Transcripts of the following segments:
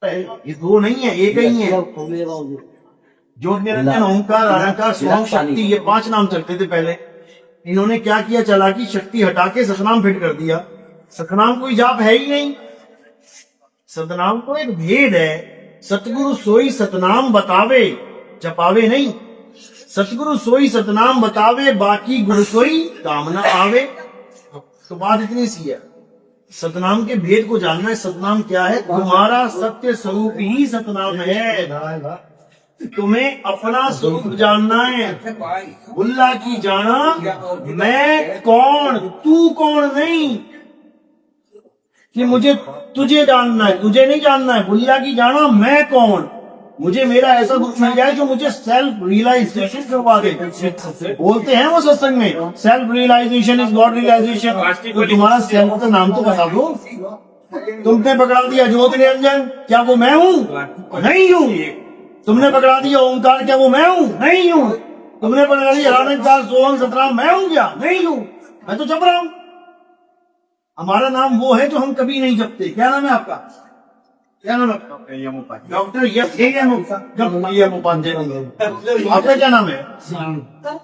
ये दो नहीं है, एक ही है। ज्योत निरंजन ओंकार अहंकार स्वयं शक्ति, ये 5 नाम चलते थे पहले। इन्होंने क्या किया, चालाकी शक्ति हटा के सतनाम फिट कर दिया। सतनाम कोई जाप है ही नहीं, सतनाम तो एक भेद है। सतगुरु सोई सतनाम बतावे, जपावे नहीं। सतगुरु सोई सतनाम बतावे, बाकी गुरु सोई कामना आवे। तो बात इतनी सी है, सतनाम के भेद को जानना है। सतनाम क्या है? तुम्हारा सत्य स्वरूप ही सतनाम है। तुम्हें अपना स्वरूप जानना है। बुल्ला की जाना मैं कौन, तू कौन नहीं, कि मुझे तुझे जानना है, तुझे नहीं जानना है। बुल्ला की जाना मैं कौन, मुझे मेरा ऐसा गुरु मिल जाए जो मुझे सेल्फ रियलाइजेशन करवा दे। बोलते हैं वो सत्संग में, self realization is God realization. तो तुम्हारा सेल्फ का नाम तो बता दो। तुमने पकड़ा दिया ज्योत निरंजन, क्या वो मैं हूँ? नहीं हूँ। तुमने पकड़ा दिया ओंकार, क्या वो मैं हूँ? नहीं हूँ। तुमने पकड़ा दिया अनंतकाल सोहम सतराम, मैं हूँ क्या? नहीं हूँ। मैं तो जप रहा हूँ। हमारा नाम वो है जो हम कभी नहीं जपते। क्या नाम है आपका? क्या नाम है? डॉक्टर आपका क्या नाम है?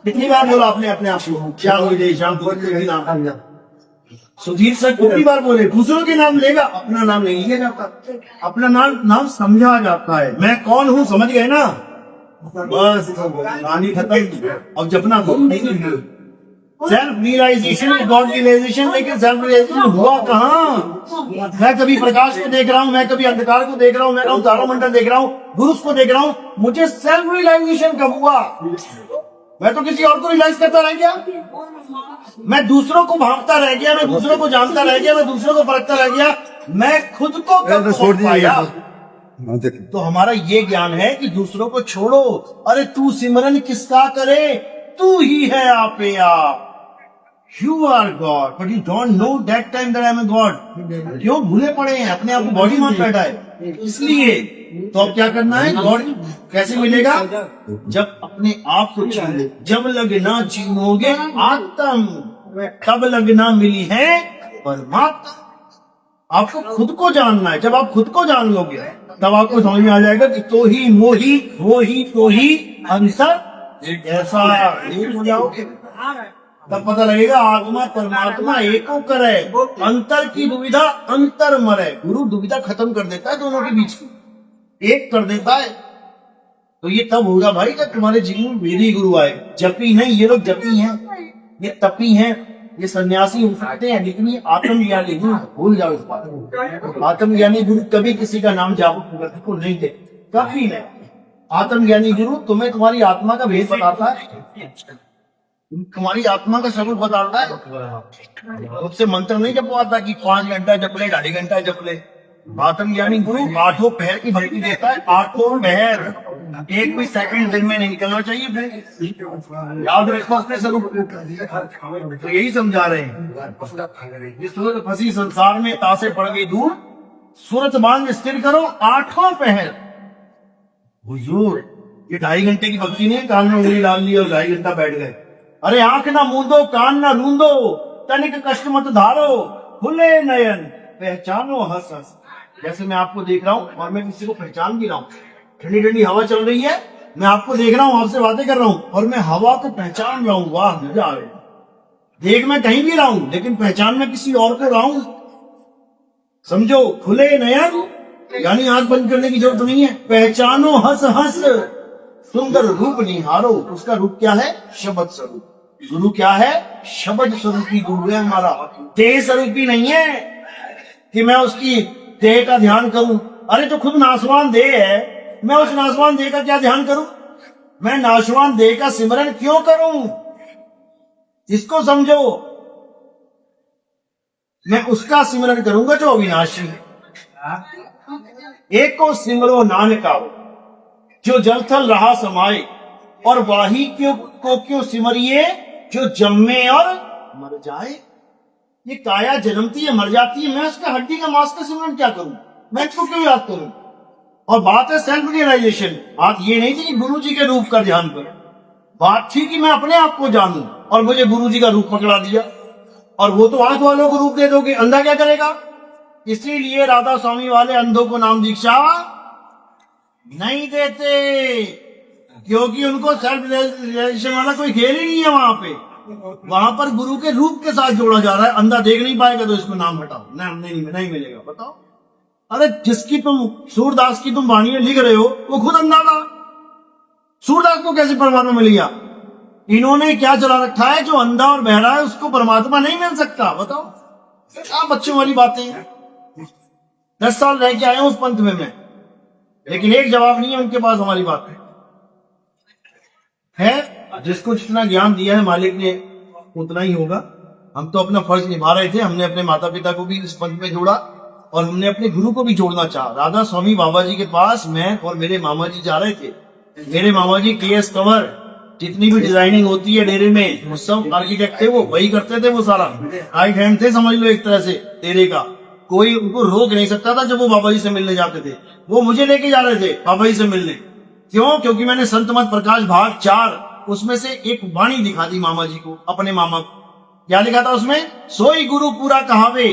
कितनी बार बोला आपने अपने आप को? क्या मुझे शाम नाम? सुधीर सर कितनी बार बोले? दूसरों के नाम लेगा, अपना नाम नहीं लिया जाता। अपना नाम समझा जाता है। मैं कौन हूँ, समझ गए ना? बस कहानी खत्म। अब जपना नहीं। Self realization is God realization, लेकिन सेल्फ रियलाइजेशन हुआ कहाँ? मैं कभी प्रकाश को देख रहा हूँ, मैं कभी अंधकार को देख रहा हूँ, मैं तारामंडल देख रहा हूँ, पुरुष को देख रहा हूँ। मुझे सेल्फ रियलाइजेशन कब हुआ? मैं तो किसी और को रियलाइज करता रह गया, मैं दूसरों को भांपता रह गया, मैं दूसरों को जानता रह गया, मैं दूसरों को परखता रह गया। मैं खुद को कब छोड़ पाया? तो हमारा ये ज्ञान है कि दूसरों को छोड़ो। अरे तू सिमरन किसका करे, तू ही है आपे आप। You are God, but you don't know that time that I am a God. क्यों भूले पड़े हैं, अपने आप को बॉडी मान बैठा है। इसलिए तो अब क्या करना है? गॉड कैसे मिलेगा? जब अपने आप को छीन ले। जब लगना छीनोगे आत्म, तब लगना मिली है परमात्मा। आपको खुद को जानना है। जब आप खुद को जान लोगे तब आपको समझ में आ जाएगा कि तो ही मोही, वो ही तो ही अंतर ऐसा एक हो जाओगे। तब पता लगेगा आत्मा परमात्मा एको करे, अंतर की दुविधा अंतर मरे। गुरु दुविधा खत्म कर देता है दोनों के बीच की, एक कर देता है। तो ये तब होगा भाई जब तुम्हारे जीवन में वेदी गुरु आए। जपी नहीं, ये लोग जपी हैं, ये तपी हैं, ये सन्यासी हो सकते हैं, लेकिन ये आत्मज्ञानी गुरु भूल जाओ इस बात को। आत्मज्ञानी गुरु कभी किसी का नाम जाप को नहीं दे, कभी नहीं। आत्मज्ञानी गुरु तुम्हें तुम्हारी आत्मा का भेद बताता है, तुम्हारी आत्मा का स्वरूप बताता है। उससे मंत्र नहीं जपवाता कि 5 घंटा जप ले, 2.5 घंटा जप ले। आत्मज्ञानी गुरु 8 पहर की भक्ति देता है। 8 पहर, एक भी सेकंड दिन में नहीं निकलना चाहिए। याद रखो अपने स्वरूप। तो यही समझा रहे हैं, जिस सूरत फंसी संसार में तासे पड़ गई दूर, सूरत बांध स्थिर करो 8 पहर। हुजूर ये 2.5 घंटे की भक्ति नहीं है, कान में उंगली डाल ली और 2.5 घंटा बैठ गए। अरे आंख ना मूंदो, कान ना रूंदो, तनिक कष्ट मत धारो, खुले नयन पहचानो हंस हंस। जैसे मैं आपको देख रहा हूँ और मैं किसी को पहचान भी रहा हूँ। ठंडी ठंडी हवा चल रही है, मैं आपको देख रहा हूँ, आपसे बातें कर रहा हूँ और मैं हवा को पहचान रहा हूँ। वाह मजा आ रहा है। देख मैं कहीं भी रहा हूँ, लेकिन पहचान में किसी और को रहा हूँ। समझो, खुले नयन यानी आंख बंद करने की जरूरत नहीं है। पहचानो हंस हंस, सुंदर रूप निहारो। उसका रूप क्या है? शब्द स्वरूप। गुरु क्या है? शब्द स्वरूपी गुरु है हमारा। देह स्वरूपी नहीं है कि मैं उसकी देह का ध्यान करूं। अरे जो खुद नाशवान देह है, मैं उस नाशवान देह का क्या ध्यान करूं? मैं नाशवान देह का सिमरन क्यों करूं? इसको समझो। मैं उसका सिमरन करूंगा जो अविनाशी है। एक को सिमरो नानका, जो जल थल रहा समाये, और वाही को क्यों सिमरिए, जो जम्मे और मर जाए। ये काया जन्मती है, मर जाती है, मैं उसका हड्डी का मांस का सिमरन क्या करूं? मैं इसको क्यों याद करूं? और बात है सेल्फ रियलाइजेशन। बात ये नहीं थी कि गुरु जी के रूप का ध्यान करूं, बात थी कि मैं अपने आप को जानूं। और मुझे गुरु जी का रूप पकड़ा दिया, और वो तो आंख वालों को रूप दे दोगे, अंधा क्या करेगा? इसीलिए राधा स्वामी वाले अंधों को नाम दीक्षा नहीं देते, क्योंकि उनको सेल्फ रियलाइजेशन वाला कोई खेल ही नहीं है वहां पे। वहां पर गुरु के रूप के साथ जोड़ा जा रहा है। अंधा देख नहीं पाएगा तो इसको नाम हटाओ, नाम नहीं मिलेगा। बताओ, अरे जिसकी तुम सूरदास की तुम वाणी लिख रहे हो वो खुद अंधा था। सूरदास को कैसे परमात्मा मिल गया? इन्होंने क्या चला रखा है, जो अंधा और बहरा है उसको परमात्मा नहीं मिल सकता। बताओ, क्या बच्चों वाली बातें हैं। 10 साल रह के आए उस पंथ में मैं, लेकिन एक जवाब नहीं है उनके पास हमारी बात है। जिसको जितना ज्ञान दिया है मालिक ने उतना ही होगा। हम तो अपना फर्ज निभा रहे थे। हमने अपने माता पिता को भी इस पंथ में जोड़ा और हमने अपने गुरु को भी जोड़ना चाहा। राधा स्वामी बाबा जी के पास मैं और मेरे मामा जी जा रहे थे। मेरे मामा जी केएस कंवर, जितनी भी डिजाइनिंग होती है डेरे में, वो सब आर्किटेक्ट थे, वो वही करते थे। वो सारा राइट हैंड थे, समझ लो एक तरह से डेरे का। कोई उनको रोक नहीं सकता था जब वो बाबा जी से मिलने जाते थे। वो मुझे लेके जा रहे थे बाबा जी से मिलने। क्यों? क्योंकि मैंने संत मत प्रकाश भाग 4 उसमें से एक वाणी दिखा दी मामा जी को, अपने मामा को। क्या लिखा था उसमें? सोई गुरु पूरा कहावे,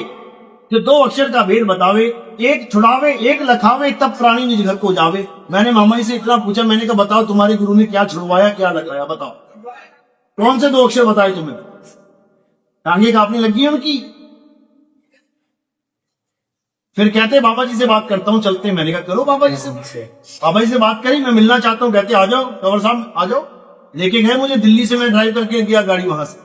जो 2 अक्षर का भेद बतावे, एक छुड़ावे एक लखावे, तब प्राणी निज घर को जावे। मैंने मामा जी से इतना पूछा, मैंने कहा बताओ तुम्हारे गुरु ने क्या छुड़वाया क्या लखाया, बताओ कौन से 2 अक्षर बताए तुम्हें? टांगे कांपने लगी है उनकी। फिर कहते बाबा जी से बात करता हूं, चलते। मैंने कहा करो बाबा जी से। बाबा जी से बात करी, मैं मिलना चाहता हूं। कहते आ जाओ कंवर साहब, आ जाओ। लेके गए मुझे दिल्ली से, मैं ड्राइव करके गया गाड़ी वहां से।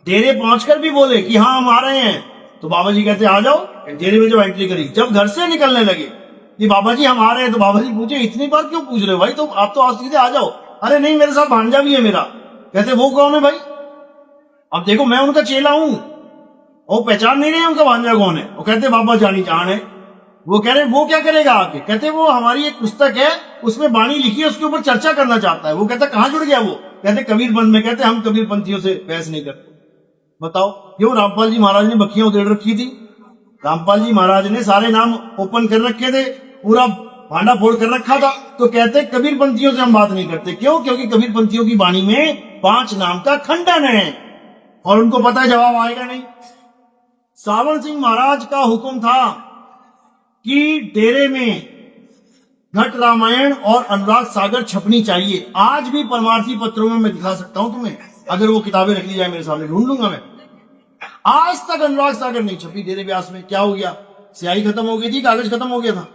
डेरे पहुंचकर भी बोले कि हाँ हम आ रहे हैं। तो बाबा जी कहते आ जाओ। डेरे में जब एंट्री करी, जब घर से निकलने लगे कि बाबा जी हम आ रहे हैं, तो बाबा जी पूछे इतनी बार क्यों पूछ रहे हो भाई, तो आप तो आज सीधे आ जाओ। अरे नहीं, मेरे साथ भांजा भी है मेरा। कहते वो कौन है भाई? अब देखो मैं उनका चेला हूं, वो पहचान नहीं रहे उनका भांजा कौन है। वो कहते बाबा जानी जान है। वो कह रहे वो क्या करेगा आगे? कहते वो हमारी एक पुस्तक है उसमें वाणी लिखी है, उसके ऊपर चर्चा करना चाहता है। वो कहता कहां जुड़ गया वो? कहते कबीरपंथ में। कहते हम कबीरपंथियों से बहस नहीं करते। बताओ, क्यों? रामपाल जी महाराज ने बखियां उधेड़ रखी थी। रामपाल जी महाराज ने सारे नाम ओपन कर रखे थे, पूरा भांडा फोड़ कर रखा था। तो कहते कबीरपंथियों से हम बात नहीं करते। क्यों? क्योंकि कबीरपंथियों की वाणी में 5 नाम का खंडन है और उनको पता है जवाब आएगा नहीं। सावन सिंह महाराज का हुक्म था कि डेरे में घट रामायण और अनुराग सागर छपनी चाहिए। आज भी परमार्थी पत्रों में मैं दिखा सकता हूं तुम्हें, अगर वो किताबें रख ली जाए मेरे सामने, ढूंढ लूंगा मैं। आज तक अनुराग सागर नहीं छपी डेरे व्यास में। क्या हो गया? स्याही खत्म हो गई थी, कागज खत्म हो गया था।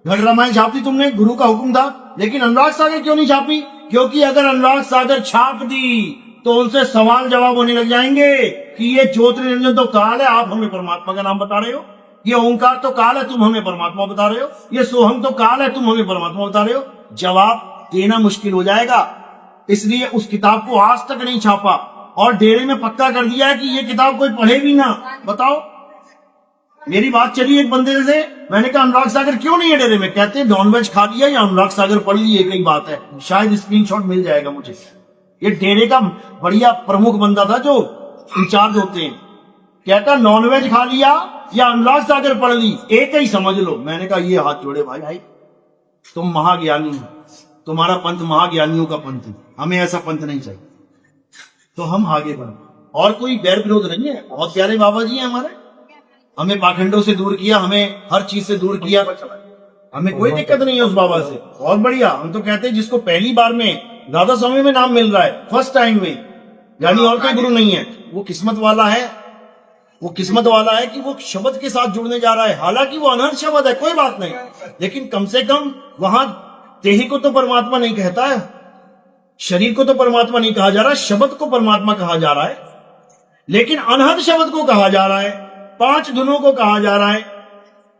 घट रामायण छाप दी तुमने, गुरु का हुक्म था, लेकिन अनुराग सागर क्यों नहीं छापी? क्योंकि अगर अनुराग सागर छाप दी तो उनसे सवाल जवाब होने लग जाएंगे कि ये ज्योतिर्निरंजन तो काल है, आप हमें परमात्मा का नाम बता रहे हो। ये ओंकार तो काल है, तुम हमें परमात्मा बता रहे हो। ये सोहम तो काल है, तुम हमें परमात्मा बता रहे हो। जवाब देना मुश्किल हो जाएगा। इसलिए उस किताब को आज तक नहीं छापा और डेरे में पक्का कर दिया है कि ये किताब कोई पढ़े भी ना। बताओ, मेरी बात चली एक बंदे से, मैंने कहा अनुराग सागर क्यों नहीं है डेरे में? कहते नॉनवेज खा लिया या अनुराग सागर पढ़ ली, एक ही बात है। शायद स्क्रीनशॉट मिल जाएगा मुझे। ये डेरे का बढ़िया प्रमुख बंदा था जो इंचार्ज होते हैं। कहता नॉनवेज खा लिया या अनुराग सागर पढ़ ली, एक ही समझ लो। मैंने कहा ये हाथ जोड़े भाई, तुम महाज्ञानी हो, तुम्हारा पंथ महाज्ञानियों का पंथ है, हमें ऐसा पंथ नहीं चाहिए। तो हम आगे बढ़े और कोई बैर विरोध नहीं है। बहुत प्यारे बाबा जी हैं हमारे, हमें पाखंडों से दूर किया, हमें हर चीज से दूर किया, हमें कोई दिक्कत नहीं है उस बाबा से। बहुत बढ़िया। हम तो कहते हैं जिसको पहली बार में राधा स्वामी में नाम मिल रहा है, फर्स्ट टाइम में, यानी और कोई गुरु नहीं है, वो किस्मत वाला है। वो किस्मत वाला है कि वो शब्द के साथ जुड़ने जा रहा है। हालांकि वो अनंत शब्द है, कोई बात नहीं, लेकिन कम से कम वहां देह को तो परमात्मा नहीं कहता है, शरीर को तो परमात्मा नहीं कहा जा रहा है, शब्द को परमात्मा कहा जा रहा है। लेकिन अनहद शब्द को कहा जा रहा है, 5 धुनों को कहा जा रहा है।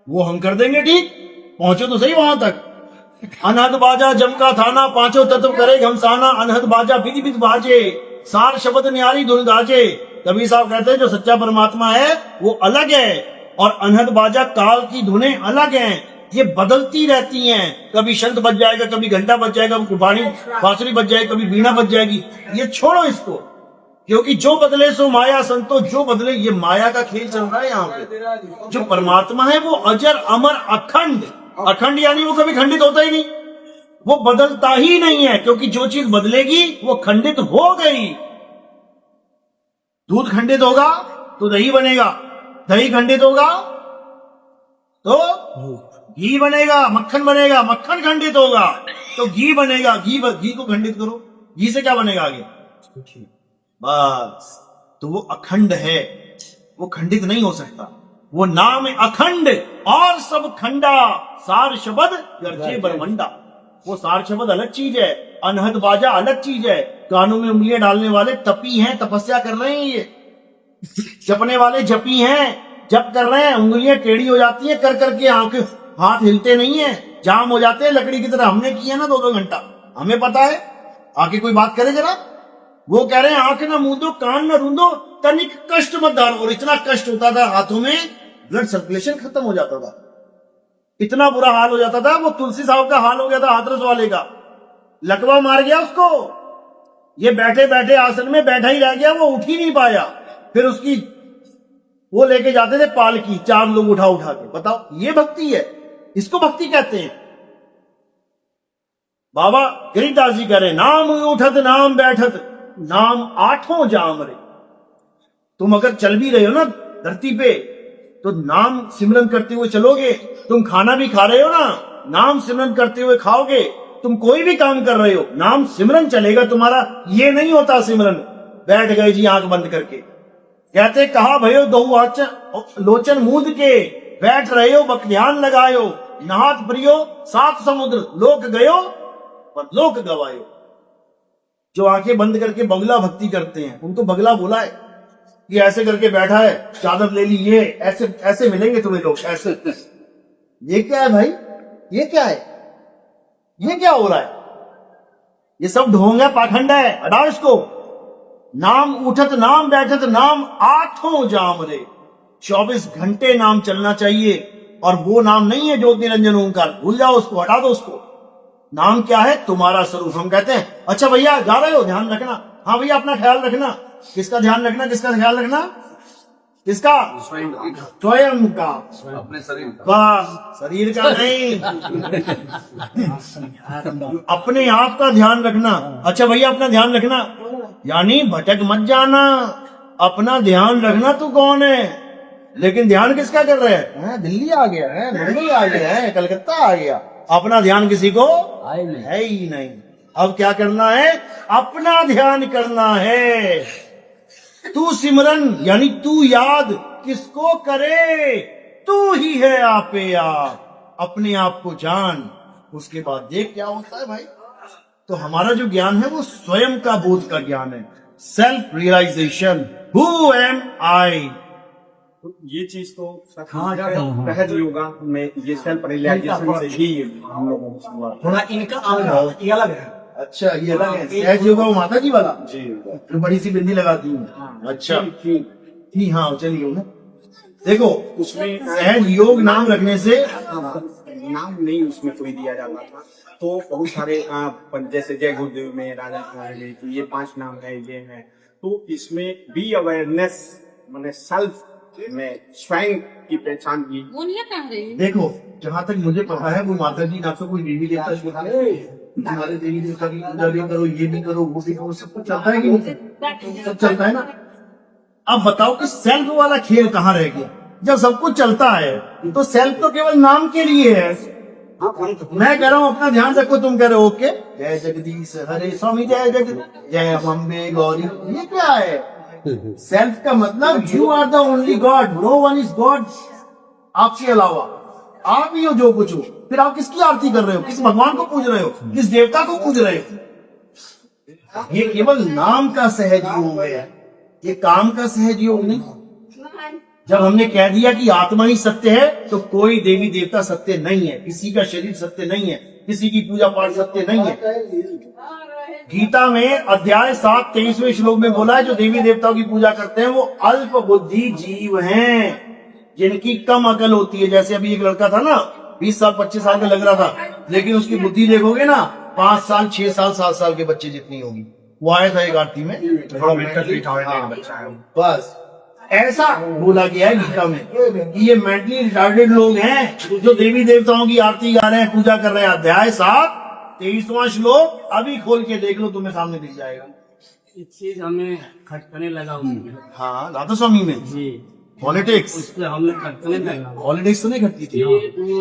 वो हम कर देंगे, ठीक, पहुंचो तो सही वहां तक। अनहद बाजा जमका थाना, 5 तत्व करे घमसाना, अनहद बाजा विधि विध बाजे, सार शब्द न्यारी धुन गाजे। कबीर साहब कहते हैं जो सच्चा परमात्मा है वो अलग है और अनहद बाजा काल की धुनें अलग हैं। ये बदलती रहती हैं, कभी शंख बज जाएगा, कभी घंटा बज जाएगा, वाणी बांसुरी बज जाएगी, कभी वीणा बज जाएगी। ये छोड़ो इसको, क्योंकि जो बदले सो माया संतो, जो बदले, ये माया का खेल चल रहा है यहाँ पे। जो परमात्मा है वो अजर अमर अखंड, अखंड यानी वो कभी खंडित होता ही नहीं, वो बदलता ही नहीं है, क्योंकि जो चीज बदलेगी वो खंडित हो गई। दूध खंडित होगा तो दही बनेगा, दही खंडित होगा तो घी बनेगा, मक्खन बनेगा, मक्खन खंडित होगा तो घी बनेगा, घी को खंडित करो, घी से क्या बनेगा आगे? बस। तो वो अखंड है, वो खंडित नहीं हो सकता। वो नाम अखंड और सब खंडा, सार शब्द गर्जे ब्रह्मंडा। वो सार शब्द अलग चीज है, अनहद बाजा अलग चीज है। कानों में उंगलियां डालने वाले तपी हैं, तपस्या कर रहे हैं। ये जपने वाले जपी हैं, जप कर रहे हैं, उंगलियां टेढ़ी हो जाती हैं कर करके, हाथ हिलते नहीं है, जाम हो जाते हैं लकड़ी की तरह। हमने किया ना 2-2 घंटा, हमें पता है। आके कोई बात करे जरा। वो कह रहे हैं आंख ना मूंदो, कान ना रूंदो, तनिक कष्ट मत डालो। और इतना कष्ट होता था, हाथों में ब्लड सर्कुलेशन खत्म हो जाता था, इतना बुरा हाल हो जाता था। वो तुलसी साहब का हाल हो गया था हाथरस वाले का, लकवा मार गया उसको। ये बैठे बैठे आसन में बैठा ही रह गया, वो उठ ही नहीं पाया। फिर उसकी वो लेके जाते थे पालकी, 4 लोग उठा उठा के। बताओ, ये भक्ति है, इसको भक्ति कहते हैं। बाबा गरीबदास जी कह रहे नाम उठत नाम बैठत, नाम 8 जाम रे। तुम अगर चल भी रहे हो ना धरती पे, तो नाम सिमरन करते हुए चलोगे। तुम खाना भी खा रहे हो ना, नाम सिमरन करते हुए खाओगे। तुम कोई भी काम कर रहे हो, नाम सिमरन चलेगा तुम्हारा। ये नहीं होता सिमरन बैठ गए जी आंख बंद करके। कहते कहा भयो दो लोचन मूंद के, बैठ रहे हो बक ध्यान लगायो, नहात प्रियो 7 समुद्र, लोक गयो पर लोक गवायो। जो आंखें बंद करके बगला भक्ति करते हैं, उनको बगला बोला है। ये ऐसे करके बैठा है, चादर ले ली, ये ऐसे ऐसे मिलेंगे तुम्हें लोग ऐसे। ये क्या है भाई? ये क्या है? ये क्या हो रहा है? ये सब ढोंग है, पाखंड है, हटाओ इसको। नाम उठत नाम बैठत नाम 8 जाम रे। 24 घंटे नाम चलना चाहिए। और वो नाम नहीं है ज्योति निरंजन ओंकार, भूल जाओ उसको, हटा दो उसको। नाम क्या है? तुम्हारा स्वरूप। हम कहते हैं अच्छा भैया जा रहे हो, ध्यान रखना। हाँ भैया अपना ख्याल रखना। किसका ध्यान रखना? किसका ख्याल रखना? किसका? स्वयं का, अपने शरीर का। वाह, शरीर का नहीं, अपने आप का ध्यान रखना। अच्छा भैया अपना ध्यान रखना, यानी भटक मत जाना, अपना ध्यान रखना। तू कौन है? लेकिन ध्यान किसका कर रहे हैं? दिल्ली आ गया है, मुंबई आ गया है, कलकत्ता आ गया, अपना ध्यान किसी को है ही नहीं। अब क्या करना है? अपना ध्यान करना है। तू सिमरन यानी तू याद किसको करे? तू ही है आपे आप, अपने आप को जान। उसके बाद देख क्या होता है भाई। तो हमारा जो ज्ञान है वो स्वयं का बोध का ज्ञान है, सेल्फ रियलाइजेशन। हु एम आई? ये चीज तो सहज योगा में ये सेल्फ रियलाइजेशन से ही हम लोगों को शुरुआत। थोड़ा इनका अलग है। अच्छा ये अलग है, सहज योगा वो माता जी वाला जी, जो बड़ी सी बिंदी लगाती हूँ। अच्छा ठीक, हाँ चलिए ना। देखो उसमें सहज योग नाम रखने से नाम नहीं उसमें कोई दिया जाता था। तो बहुत सारे जैसे जय गुरुदेव में, राजा कुमार, ये 5 नाम है, ये है। तो इसमें बी अवेयरनेस मैंने सेल्फ में स्वयं की पहचान की। देखो जहां तक मुझे पता है वो माता जी ना तो कोई देवी देवता तुम्हारे देवी देवता की पूजा भी करो, ये भी करो, वो भी करो, सब कुछ चलता है कि नहीं? सब चलता है ना। अब बताओ कि सेल्फ वाला खेल कहाँ रह गया? जब सब कुछ चलता है तो सेल्फ तो केवल नाम के लिए है। मैं कह रहा हूँ अपना ध्यान रखो, तुम कह रहे हो ओके, जय जगदीश हरे स्वामी, जय जय अम्बे गौरी। ये क्या है? सेल्फ का मतलब you are the only God, no one is God. आपके अलावा आप ही हो जो कुछ हो। फिर आप किसकी आरती कर रहे हो? किस भगवान को पूज रहे हो? किस देवता को पूज रहे हो? ये केवल नाम का सहज योग है, ये काम का सहज योग नहीं। जब हमने कह दिया कि आत्मा ही सत्य है तो कोई देवी देवता सत्य नहीं है, किसी का शरीर सत्य नहीं है, किसी की पूजा पाठ सत्य नहीं है। गीता में अध्याय 7 23वें श्लोक में बोला है जो देवी देवताओं की पूजा करते हैं वो अल्प बुद्धि जीव हैं, जिनकी कम अकल होती है। जैसे अभी एक लड़का था ना, 20 साल 25 साल का लग रहा था, लेकिन उसकी बुद्धि देखोगे ना 5 साल 6 साल 7 साल के बच्चे जितनी होगी। वो आया था एक आरती में, बस ऐसा बोला गया है गीता में कि ये मेंटली रिटार्डेड लोग हैं जो देवी देवताओं की आरती गा रहे हैं, पूजा कर रहे हैं। अध्याय 7 23वां श्लोक अभी खोल के देख लो, तुम्हें सामने दिख जाएगा। एक चीज हमें खटकने लगा उसमें। हाँ राधा स्वामी में जी, पॉलिटिक्स, उस पर हमने खर्चने लगा। पॉलिटिक्स तो नहीं घटती थी।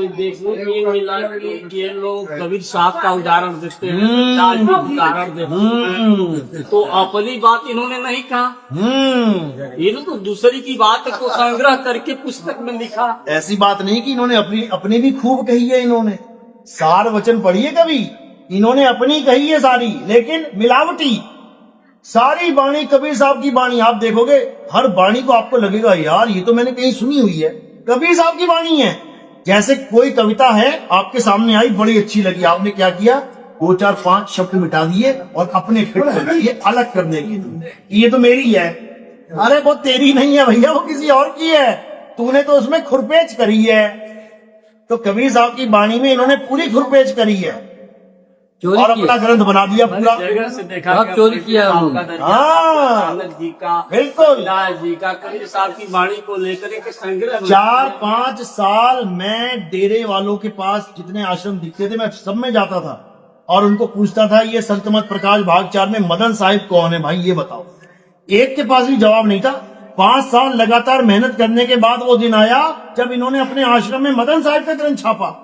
देखने ये मिला कि ये लोग कबीर साहब का उदाहरण देते हैं, दास का उदाहरण देते हैं, तो अपनी बात इन्होंने नहीं कहा, इन्होंने तो दूसरी की बात को संग्रह करके पुस्तक में लिखा। ऐसी बात नहीं कि इन्होंने अपनी भी खूब कही है। इन्होंने सार वचन पढ़िए कभी, इन्होंने अपनी कही है सारी, लेकिन मिलावटी। सारी बाणी कबीर साहब की बाणी आप देखोगे, हर बाणी को आपको लगेगा यार ये तो मैंने कहीं सुनी हुई है, कबीर साहब की बाणी है। जैसे कोई कविता है आपके सामने आई, बड़ी अच्छी लगी, आपने क्या किया, 2 4 5 शब्द मिटा दिए और अपने फिट कर दिए अलग करने के लिए, ये तो मेरी है। अरे वो तेरी नहीं है भैया, वो किसी और की है, तूने तो उसमें खुरपेच करी है। तो कबीर साहब की बाणी में इन्होंने पूरी खुरपेच करी है और अपना ग्रंथ बना दिया पूरा। जगह से देखा बहुत चोरी किया उन्होंने। हाँ, आनंद जी का, बिल्कुल। दास जी का, कबीर साहब की वाणी को लेकर के संग्रह में 4-5 साल मैं डेरे वालों के पास जितने आश्रम दिखते थे मैं सब में जाता था और उनको पूछता था ये संतमत प्रकाश भाग 4 में मदन साहिब कौन है भाई, ये बताओ। एक के पास भी जवाब नहीं था। 5 साल लगातार मेहनत करने के बाद वो दिन आया जब इन्होंने अपने आश्रम में मदन साहिब का ग्रंथ छापा।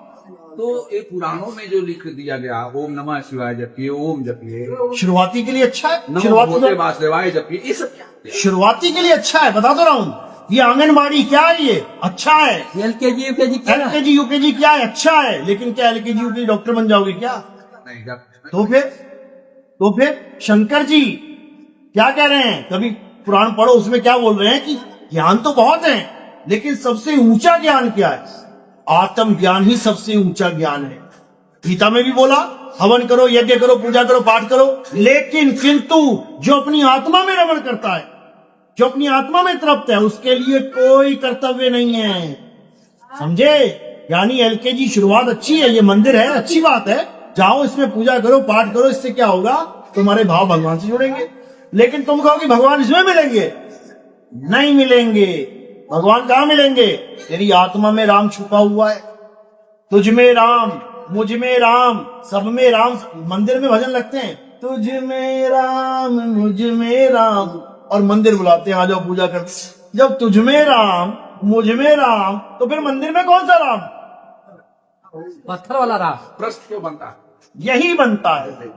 तो एक पुराणों में जो लिख दिया गया, ओम नमः शिवाय जपिए, ओम जपिए, शुरुआती के लिए अच्छा है, नमो शुरुआती भगवते में- वासुदेवाय जपिए, ये सब क्या? शुरुआती के लिए अच्छा है, बता दो रहा हूँ। ये आंगनबाड़ी क्या है, ये अच्छा है। LKG UKG क्या है? एलकेजी यूकेजी क्या है, अच्छा है, लेकिन क्या एलकेजी यूकेजी डॉक्टर बन जाओगे क्या? नहीं, तो फिर शंकर जी क्या कह रहे हैं, कभी पुराण पढ़ो, उसमें क्या बोल रहे हैं कि ज्ञान तो बहुत है लेकिन सबसे ऊंचा ज्ञान क्या है, आत्म ज्ञान ही सबसे ऊंचा ज्ञान है। गीता में भी बोला हवन करो, यज्ञ करो, पूजा करो, पाठ करो, लेकिन किंतु जो अपनी आत्मा में रमण करता है, जो अपनी आत्मा में तृप्त है, उसके लिए कोई कर्तव्य नहीं है, समझे? यानी एलकेजी शुरुआत अच्छी है, ये मंदिर है, अच्छी बात है, जाओ इसमें पूजा करो, पाठ करो, इससे क्या होगा, तुम्हारे भाव भगवान से जुड़ेंगे। लेकिन तुम कहो कि भगवान इसमें मिलेंगे, नहीं मिलेंगे। भगवान कहाँ मिलेंगे? तेरी आत्मा में राम छुपा हुआ है, तुझ में राम, मुझ में राम, सब में राम। मंदिर में भजन लगते हैं, तुझ में राम, मुझ में राम, और मंदिर बुलाते हैं आ जाओ पूजा कर। जब तुझ में राम, मुझ में राम, तो फिर मंदिर में कौन सा राम? पत्थर वाला राम प्रश्न क्यों बनता है? यही बनता है।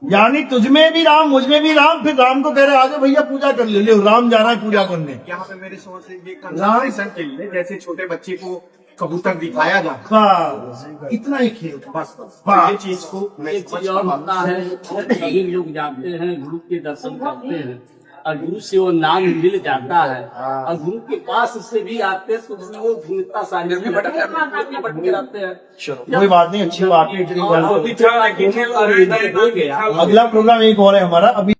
यानी तुझ में भी राम, मुझ में भी राम, फिर राम को कह रहे आगे भैया पूजा कर ले, ले राम जा रहा है पूजा करने। यहाँ पे मेरे समझ से ये कंसंट्रेशन के लिए, जैसे छोटे बच्चे को कबूतर दिखाया जाता बस इतना ही खेल, बस हाँ। ये चीज को मैं एक चीज और होता है, सभी लोग जाते हैं गुरु के दर्शन करते हैं और गुरु से वो नाम मिल जाता है और गुरु के पास से भी आते हैं तो उसमें वो भिन्नता सारी भटके रहते हैं। चलो कोई बात नहीं, अच्छी बात है, इतनी बात। और अभी थोड़ा गिरने और इधर हो गया। अगला प्रोग्राम एक और है हमारा अभी।